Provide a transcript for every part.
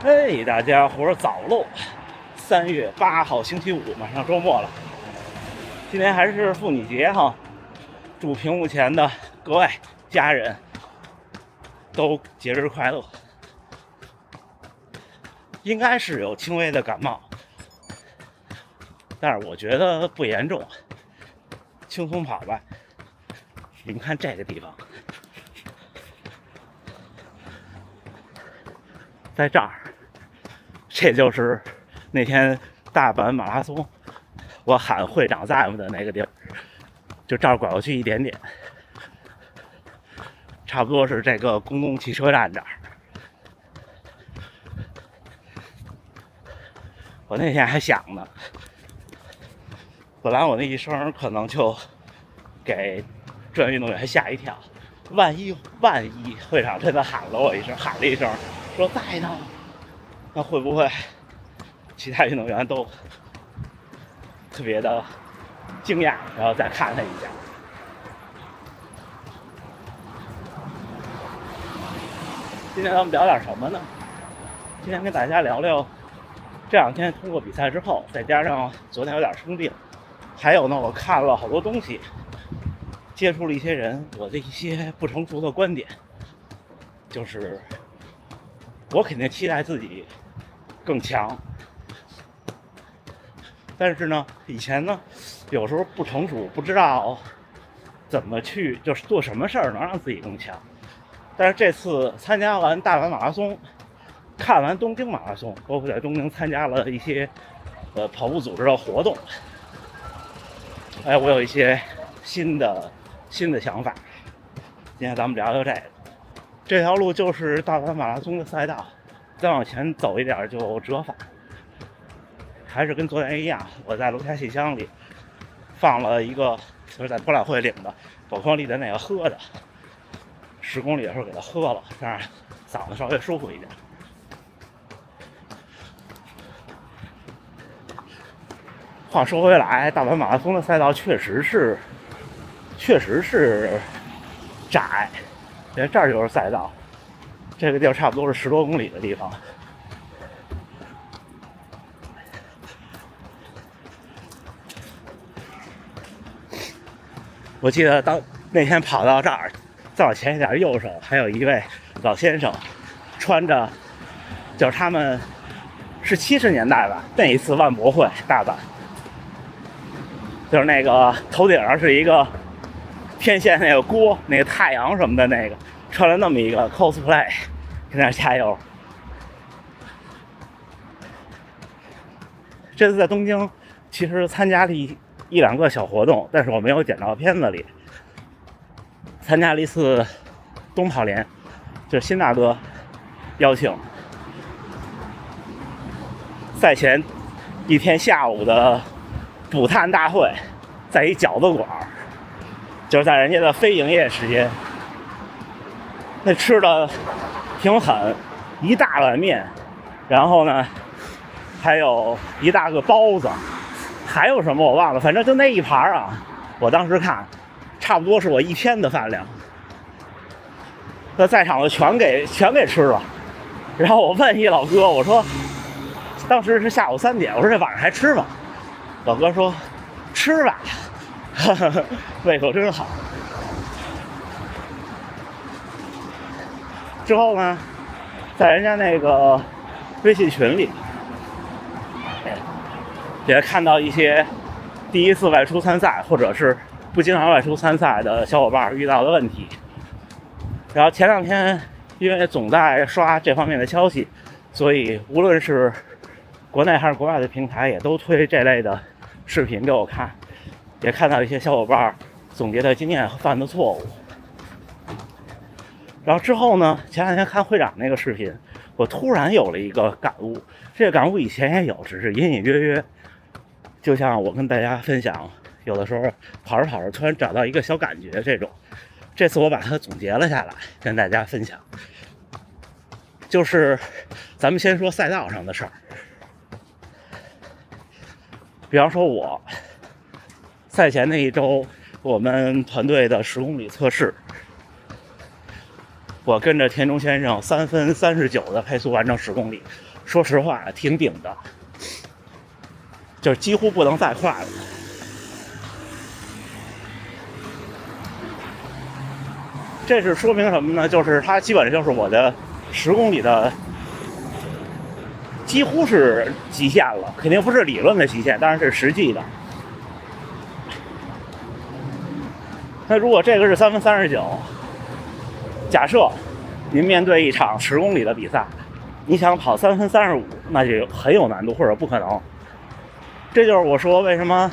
嘿，大家伙早喽！3月8号星期五，马上周末了。今天还是妇女节哈，祝屏幕前的各位家人都节日快乐。应该是有轻微的感冒，但是我觉得不严重，轻松跑吧。你们看这个地方，在这儿，这就是那天大阪马拉松我喊会长在的那个地儿，就这儿拐过去一点点，差不多是这个公共汽车站这儿。我那天还想呢，本来我那一声可能就给专业运动员吓一跳，万一会长真的喊了一声说在呢，那会不会其他运动员都特别的惊讶，然后再看他一下。今天咱们聊点什么呢？今天跟大家聊聊这2天通过比赛之后，再加上昨天有点生病，还有呢，我看了好多东西，接触了一些人，我的一些不成熟的观点，就是我肯定期待自己更强，但是呢，以前呢，有时候不成熟，不知道怎么去，就是做什么事儿能让自己更强。但是这次参加完大阪马拉松，看完东京马拉松，包括在东京参加了一些跑步组织的活动，我有一些新的想法。今天咱们聊聊这个。这条路就是大阪马拉松的赛道，再往前走一点就折返。还是跟昨天一样，我在楼下信箱里放了一个，就是在博览会领的宝矿力的那个喝的，10公里的时候给它喝了，这样嗓子稍微舒服一点。话说回来，大阪马拉松的赛道确实是窄，因为这儿就是赛道，这个地儿差不多是10多公里的地方。我记得那天跑到这儿，再往前一点，右手还有一位老先生，穿着就是他们是70年代吧，那一次万博会大阪，就是那个头顶上是一个天线那个锅，那个太阳什么的那个，穿了那么一个 cosplay， 跟那加油。这次在东京其实参加了一两个小活动，但是我没有剪到片子里。参加了一次冬跑联，就是辛大哥邀请，赛前一天下午的补碳大会，在一饺子馆，就是在人家的非营业时间，那吃的挺狠，一大碗面，然后呢还有一大个包子，还有什么我忘了，反正就那一盘啊，我当时看差不多是我1天的饭量，那在场的全给吃了。然后我问一老哥，我说当时是下午3点，我说这晚上还吃吗？老哥说吃吧，胃口真好。之后呢，在人家那个微信群里也看到一些第一次外出参赛或者是不经常外出参赛的小伙伴遇到的问题。然后前2天因为总在刷这方面的消息，所以无论是国内还是国外的平台也都推这类的视频给我看，也看到一些小伙伴总结的经验和犯的错误。然后之后呢，前2天看会长那个视频，我突然有了一个感悟，这个感悟以前也有，只是隐隐约约。就像我跟大家分享，有的时候跑着跑着突然找到一个小感觉，这次我把它总结了下来跟大家分享。就是咱们先说赛道上的事儿，比方说我赛前那一周我们团队的10公里测试，我跟着田中先生3分39的配速完成10公里，说实话挺顶的，就是几乎不能再快了。这是说明什么呢？就是它基本就是我的10公里的几乎是极限了，肯定不是理论的极限，当然是实际的。那如果这个是3分39，假设您面对一场10公里的比赛，你想跑3分35，那就很有难度或者不可能。这就是我说为什么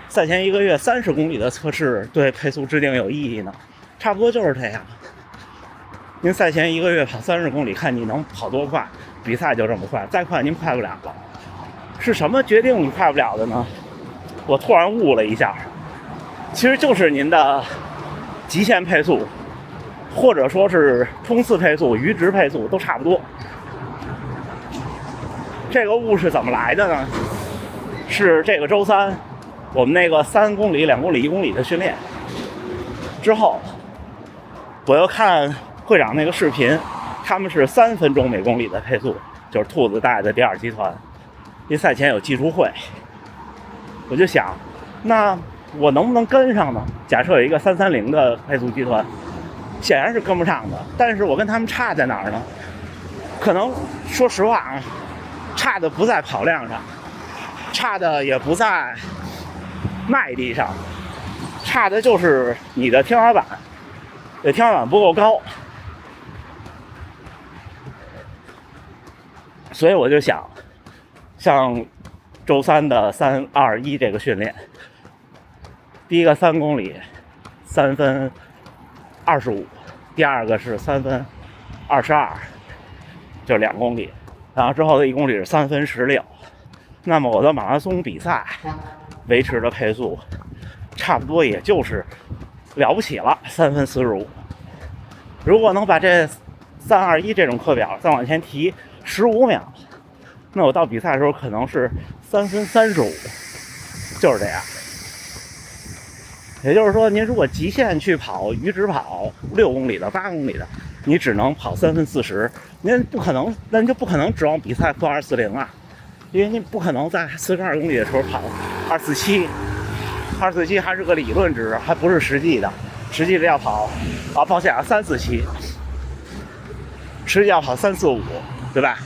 赛前1个月30公里的测试对配速制定有意义呢？差不多就是这样。您赛前1个月跑30公里，看你能跑多快，比赛就这么快，再快您快不了了。是什么决定你快不了的呢？我突然悟了一下，其实就是您的极限配速，或者说是冲刺配速、阈值配速都差不多。这个悟是怎么来的呢？是这个周3，我们那个3公里、2公里、1公里的训练之后，我又看会长那个视频，他们是3分钟每公里的配速，就是兔子带的第2集团。因为赛前有技术会，我就想，那我能不能跟上呢？假设有一个330的配速集团，显然是跟不上的。但是我跟他们差在哪儿呢？可能说实话啊，差的不在跑量上，差的也不在耐力上，差的就是你的天花板，天花板不够高。所以我就想，像周3的321这个训练，第一个3公里3分25，第二个是3分22，就2公里，然后之后的1公里是3分16。那么我的马拉松比赛维持的配速，差不多也就是了不起了3分45。如果能把这321这种课表再往前提15秒，那我到比赛的时候可能是3分35，就是这样。也就是说，您如果极限去跑阈值跑6公里的、8公里的，你只能跑3分40，您不可能，那您就不可能指望比赛破240啊，因为您不可能在42公里的时候跑247，247还是个理论值，还不是实际的，实际的要跑抱歉啊347，实际要跑345，对吧？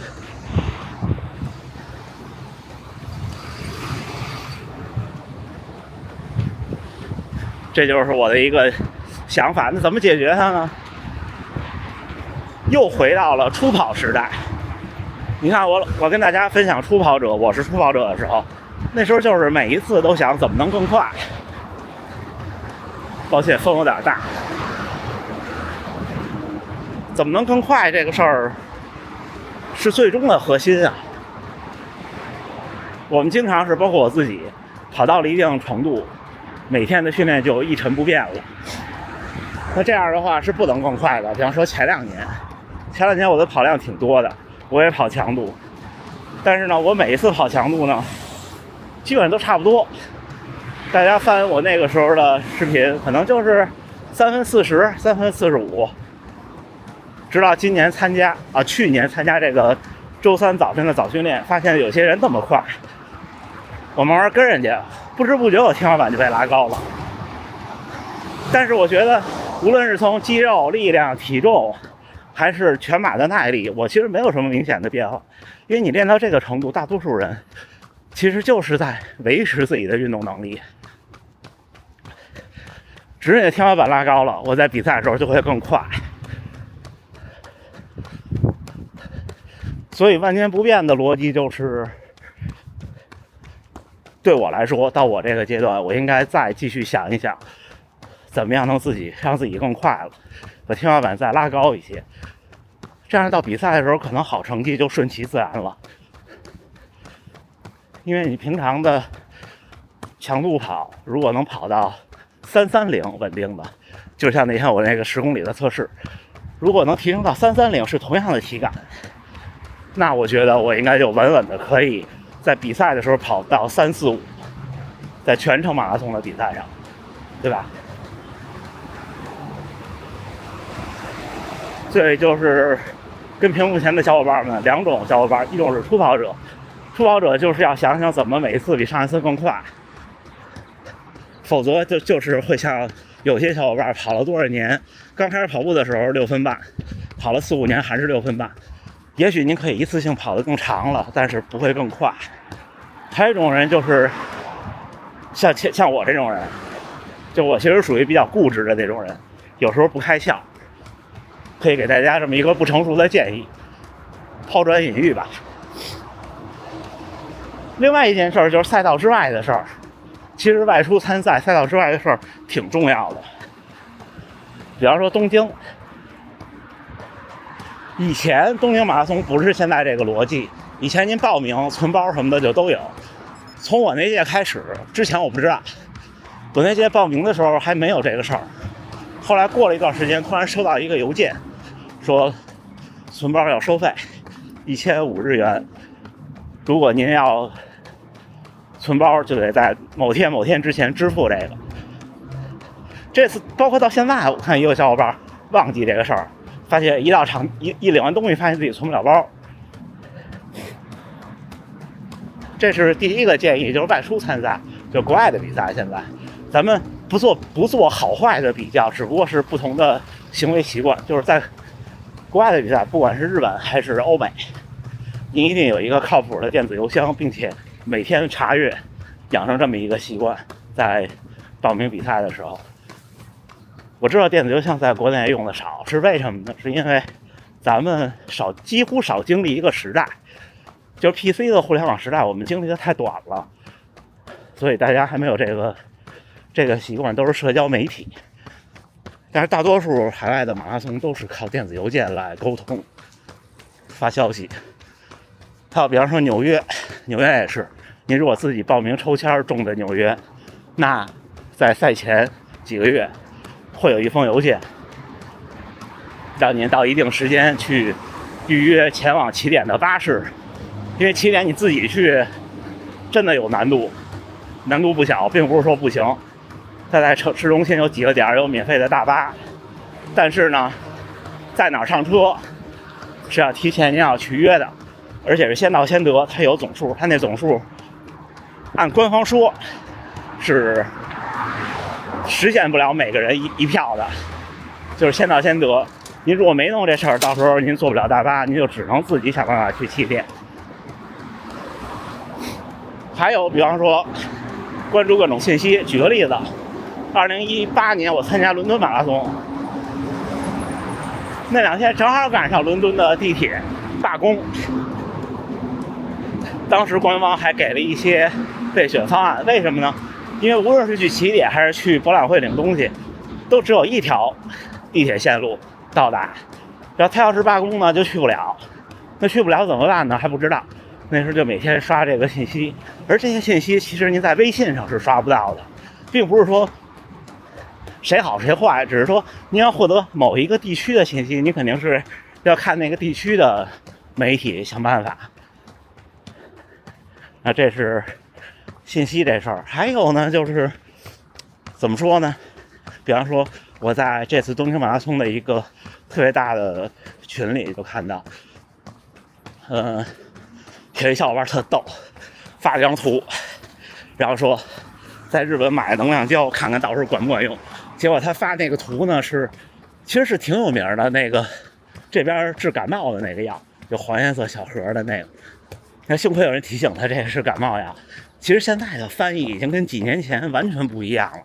这就是我的一个想法。那怎么解决它呢？又回到了初跑时代。你看我跟大家分享初跑者，我是初跑者的时候，那时候就是每一次都想怎么能更快。抱歉，风有点大。怎么能更快这个事儿是最终的核心啊。我们经常是包括我自己跑到了一定程度，每天的训练就一成不变了。那这样的话是不能更快的。比方说前两年我的跑量挺多的，我也跑强度，但是呢，我每一次跑强度呢，基本上都差不多。大家翻我那个时候的视频，可能就是3分40、3分45。直到去年参加这个周3早晨的早训练，发现有些人那么快，我慢慢跟人家，不知不觉我天花板就被拉高了。但是我觉得，无论是从肌肉、力量、体重，还是全马的耐力，我其实没有什么明显的变化。因为你练到这个程度，大多数人其实就是在维持自己的运动能力，只是你的天花板拉高了，我在比赛的时候就会更快。所以万年不变的逻辑就是，对我来说，到我这个阶段，我应该再继续想一想，怎么样能让自己更快了，把天花板再拉高一些，这样到比赛的时候，可能好成绩就顺其自然了。因为你平常的强度跑，如果能跑到330稳定的，就像那天我那个10公里的测试，如果能提升到330是同样的体感，那我觉得我应该就稳稳的可以在比赛的时候跑到345，在全程马拉松的比赛上，对吧？所以就是跟屏幕前的小伙伴们两种小伙伴，一种是初跑者，初跑者就是要想想怎么每一次比上一次更快，否则就是会像有些小伙伴跑了多少年，刚开始跑步的时候6分半，跑了4、5年还是6分半，也许您可以一次性跑得更长了，但是不会更快。还有一种人就是像我这种人，就我其实属于比较固执的那种人，有时候不开窍，可以给大家这么一个不成熟的建议，抛砖引玉吧。另外一件事就是赛道之外的事儿，其实外出参赛赛道之外的事儿挺重要的。比方说东京，以前东京马拉松不是现在这个逻辑，以前您报名存包什么的就都有。从我那届开始，之前我不知道，我那届报名的时候还没有这个事儿。后来过了一段时间，突然收到一个邮件，说存包要收费，1500日元。如果您要存包，就得在某天之前支付这个。这次包括到现在，我看一个小伙伴忘记这个事儿，发现一到场一领完东西，发现自己存不了包。这是第一个建议，就是外出参赛，就国外的比赛。现在咱们不做好坏的比较，只不过是不同的行为习惯。就是在国外的比赛，不管是日本还是欧美，您一定有一个靠谱的电子邮箱，并且每天查阅，养成这么一个习惯。在报名比赛的时候，我知道电子邮箱在国内用的少，是为什么呢？是因为咱们几乎少经历一个时代。就是 PC 的互联网时代，我们经历的太短了，所以大家还没有这个习惯，都是社交媒体。但是大多数海外的马拉松都是靠电子邮件来沟通、发消息。还有比方说纽约也是，您如果自己报名抽签中的纽约，那在赛前几个月会有一封邮件，让您到一定时间去预约前往起点的巴士。因为起点你自己去真的有难度不小，并不是说不行。在市中心有几个点有免费的大巴，但是呢，在哪儿上车是要提前您要去约的，而且是先到先得，它有总数，它那总数按官方说是实现不了每个人一票的，就是先到先得。您如果没弄这事儿，到时候您坐不了大巴，您就只能自己想办法去起点。还有比方说关注各种信息，举个例子，2018年我参加伦敦马拉松，那2天正好赶上伦敦的地铁罢工，当时官方还给了一些备选方案，为什么呢？因为无论是去起点还是去博览会领东西，都只有一条地铁线路到达，然后他要是罢工呢就去不了，那去不了怎么办呢？还不知道。那时候就每天刷这个信息，而这些信息其实您在微信上是刷不到的，并不是说谁好谁坏，只是说您要获得某一个地区的信息，你肯定是要看那个地区的媒体想办法。那这是信息这事儿。还有呢，就是怎么说呢？比方说我在这次东京马拉松的一个特别大的群里就看到，有一小伙伴特逗，发了张图，然后说在日本买能量胶，看看到时候管不管用。结果他发那个图呢其实是挺有名的，那个这边治感冒的那个药，就黄颜色小盒的那个。那幸亏有人提醒他这个是感冒药。其实现在的翻译已经跟几年前完全不一样了，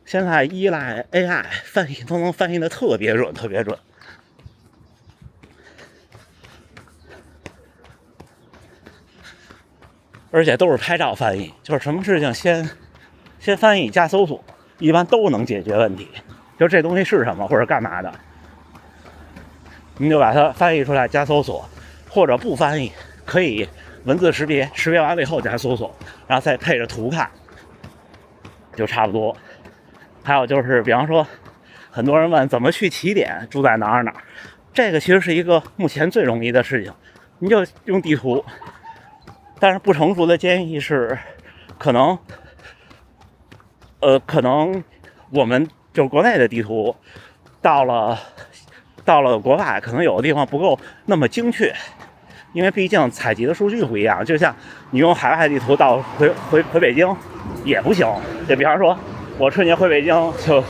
现在依赖 AI 翻译都能翻译的特别准。而且都是拍照翻译，就是什么事情先翻译加搜索，一般都能解决问题。就这东西是什么或者干嘛的，你就把它翻译出来加搜索，或者不翻译可以文字识别完了以后加搜索，然后再配着图看，就差不多。还有就是比方说很多人问怎么去起点，住在哪儿，这个其实是一个目前最容易的事情，你就用地图。但是不成熟的建议是，可能我们就国内的地图到了到了国外，可能有的地方不够那么精确，因为毕竟采集的数据不一样。就像你用海外地图到回北京也不行。就比方说，我春节回北京就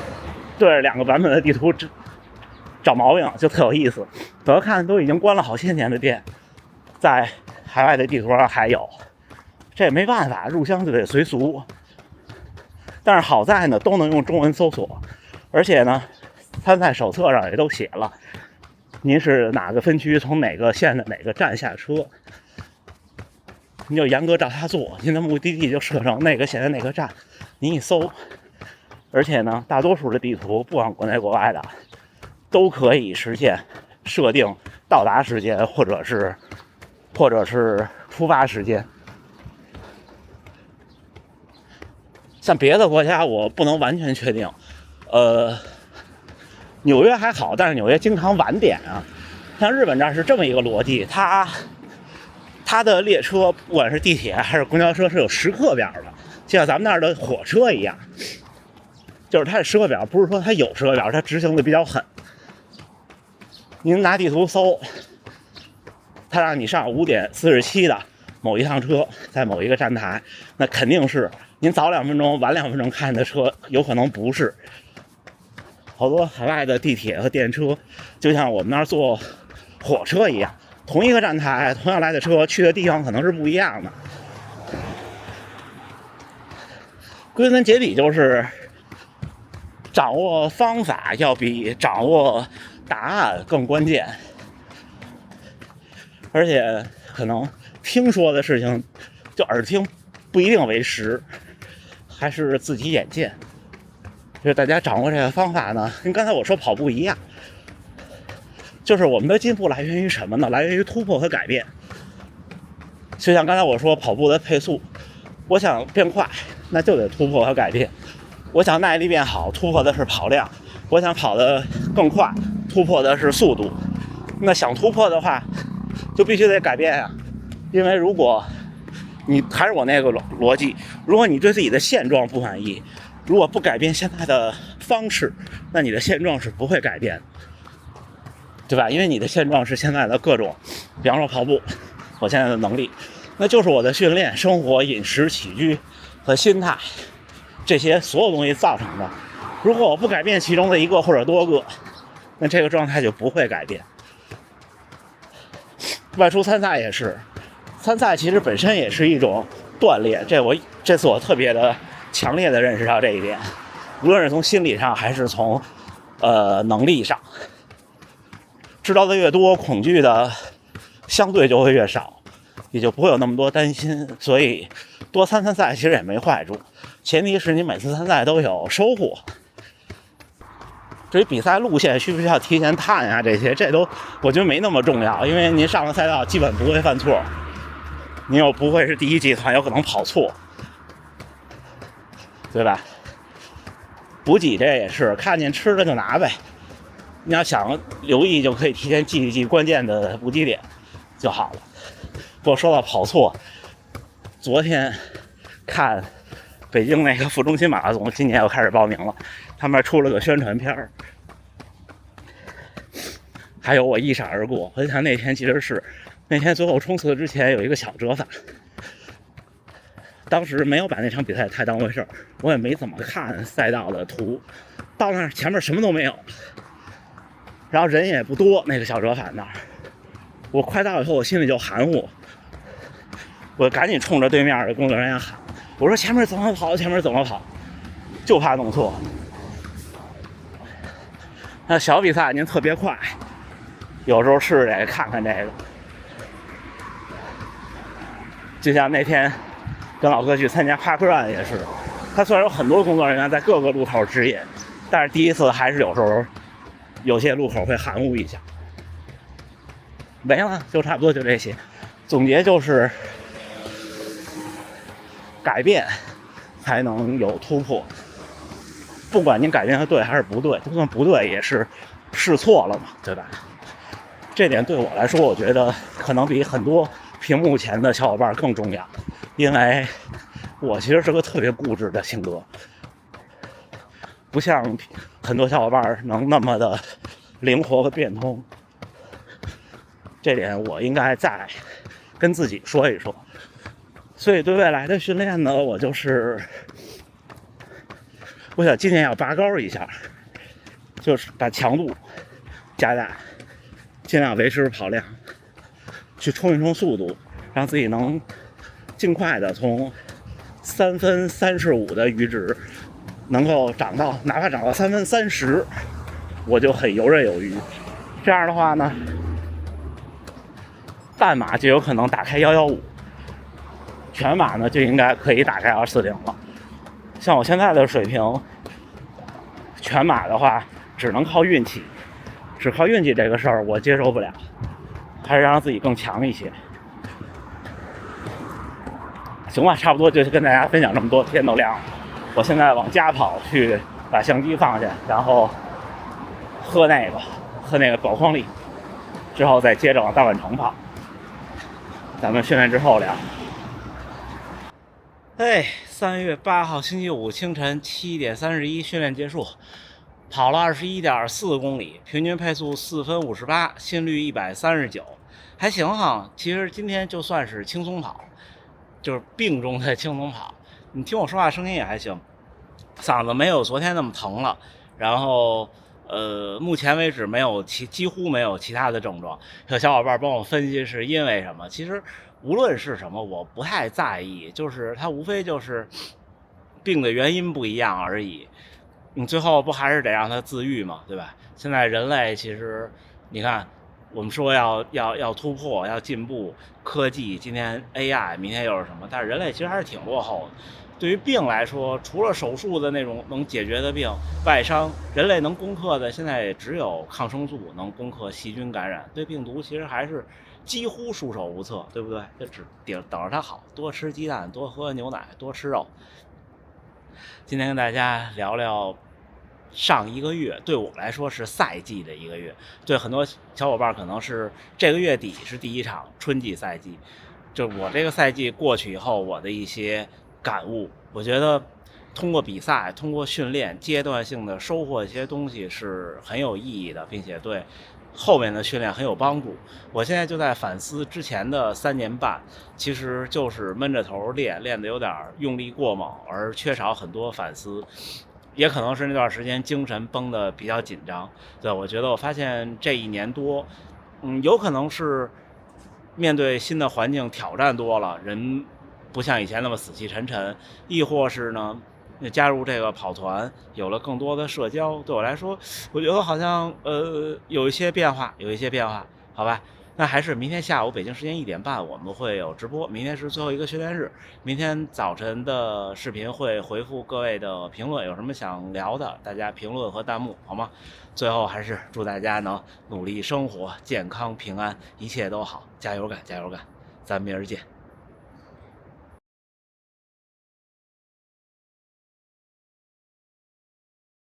对着2个版本的地图找毛病，就特有意思。我看都已经关了好些年的店，在海外的地图上还有，这也没办法，入乡就得随俗。但是好在呢，都能用中文搜索，而且呢，参赛手册上也都写了，您是哪个分区从哪个县的哪个站下车，你就严格照它做，您的目的地就设成哪个县的哪个站，您一搜。而且呢，大多数的地图，不管国内国外的，都可以实现设定到达时间或者是出发时间。像别的国家我不能完全确定，纽约还好，但是纽约经常晚点啊。像日本这儿是这么一个逻辑，它的列车不管是地铁还是公交车是有时刻表的，就像咱们那儿的火车一样，就是它的时刻表不是说它有时刻表，它执行的比较狠。您拿地图搜，它让你上5点47的某一趟车，在某一个站台，那肯定是您早2分钟晚2分钟看的车，有可能不是。好多海外的地铁和电车就像我们那儿坐火车一样，同一个站台同样来的车去的地方可能是不一样的。归根结底就是掌握方法要比掌握答案更关键，而且可能听说的事情就耳听不一定为实，还是自己眼见。就是大家掌握这个方法呢，跟刚才我说跑步一样，就是我们的进步来源于什么呢？来源于突破和改变。就像刚才我说跑步的配速，我想变快，那就得突破和改变。我想耐力变好，突破的是跑量；我想跑得更快，突破的是速度。那想突破的话，就必须得改变呀。因为如果你还是我那个逻辑，如果你对自己的现状不满意，如果不改变现在的方式，那你的现状是不会改变的，对吧？因为你的现状是现在的各种，比方说跑步，我现在的能力，那就是我的训练、生活、饮食、起居和心态，这些所有东西造成的。如果我不改变其中的一个或者多个，那这个状态就不会改变。外出参赛也是，参赛其实本身也是一种锻炼，这次我特别的强烈的认识到这一点，无论是从心理上还是从能力上，知道的越多，恐惧的相对就会越少，也就不会有那么多担心。所以多参赛其实也没坏处，前提是你每次参赛都有收获。至于比赛路线需不需要提前探啊，这都我觉得没那么重要，因为您上了赛道基本不会犯错，你又不会是第一集团，有可能跑错，对吧？补给这也是看见吃的就拿呗，你要想留意就可以提前记一记关键的补给点就好了。不过说到跑错，昨天看北京那个副中心马拉松今年又开始报名了，他们出了个宣传片，还有我一闪而过。我想那天其实是那天最后冲刺之前有一个小折返，当时没有把那场比赛太当回事儿，我也没怎么看赛道的图，到那儿前面什么都没有，然后人也不多，那个小折返那儿，我快到以后我心里就含糊，我赶紧冲着对面的工作人员喊，我说前面怎么跑，前面怎么跑，就怕弄错。那小比赛您特别快，有时候试着看看这个，就像那天跟老哥去参加Park Run也是，他虽然有很多工作人员在各个路口指引，但是第一次还是有时候有些路口会含糊一下。没了，就差不多就这些。总结就是改变才能有突破，不管您改变的对还是不对，就算不对也是试错了嘛，对吧？这点对我来说，我觉得可能比很多屏幕前的小伙伴更重要，因为我其实是个特别固执的性格，不像很多小伙伴能那么的灵活和变通。这点我应该再跟自己说一说。所以对未来的训练呢，我想今年要拔高一下，就是把强度加大，尽量维持跑量，去冲一冲速度，让自己能尽快的从3分35的阈值能够哪怕涨到3分30，我就很游刃有余。这样的话呢，半马就有可能打开115，全马呢就应该可以打开240了。像我现在的水平，全马的话只能靠运气，只靠运气这个事儿我接受不了，还是让自己更强一些。行吧，差不多就跟大家分享这么多，天都亮了。我现在往家跑去，把相机放下，然后喝那个宝矿力，之后再接着往大宛城跑。咱们训练之后聊。3月8号星期五清晨7点31训练结束，跑了21.4公里，平均配速4分58，心率139，还行哈。其实今天就算是轻松跑，就是病中的轻松跑。你听我说话声音也还行，嗓子没有昨天那么疼了，然后目前为止几乎没有其他的症状。有小伙伴帮我分析是因为什么，其实无论是什么我不太在意，就是它无非就是病的原因不一样而已，你最后不还是得让它自愈嘛，对吧？现在人类其实你看，我们说要突破，要进步，科技今天 AI， 明天又是什么，但是人类其实还是挺落后的。对于病来说，除了手术的那种能解决的病，外伤人类能攻克的现在也只有抗生素能攻克细菌感染，对病毒其实还是几乎束手无策，对不对？就只等着它好，多吃鸡蛋，多喝牛奶，多吃肉。今天跟大家聊聊上一个月，对我来说是赛季的一个月，对很多小伙伴可能是这个月底是第一场春季赛季。就我这个赛季过去以后，我的一些感悟，我觉得通过比赛，通过训练，阶段性的收获一些东西是很有意义的，并且对后面的训练很有帮助。我现在就在反思之前的3年半，其实就是闷着头练的有点用力过猛，而缺少很多反思。也可能是那段时间精神绷得比较紧张。对，我觉得我发现这1年多，有可能是面对新的环境挑战多了，人不像以前那么死气沉沉，亦或是呢加入这个跑团，有了更多的社交，对我来说，我觉得好像有一些变化，好吧？那还是明天下午北京时间1点半，我们会有直播。明天是最后一个训练日，明天早晨的视频会回复各位的评论，有什么想聊的，大家评论和弹幕好吗？最后还是祝大家能努力生活，健康平安，一切都好，加油干，加油干！咱们明儿见。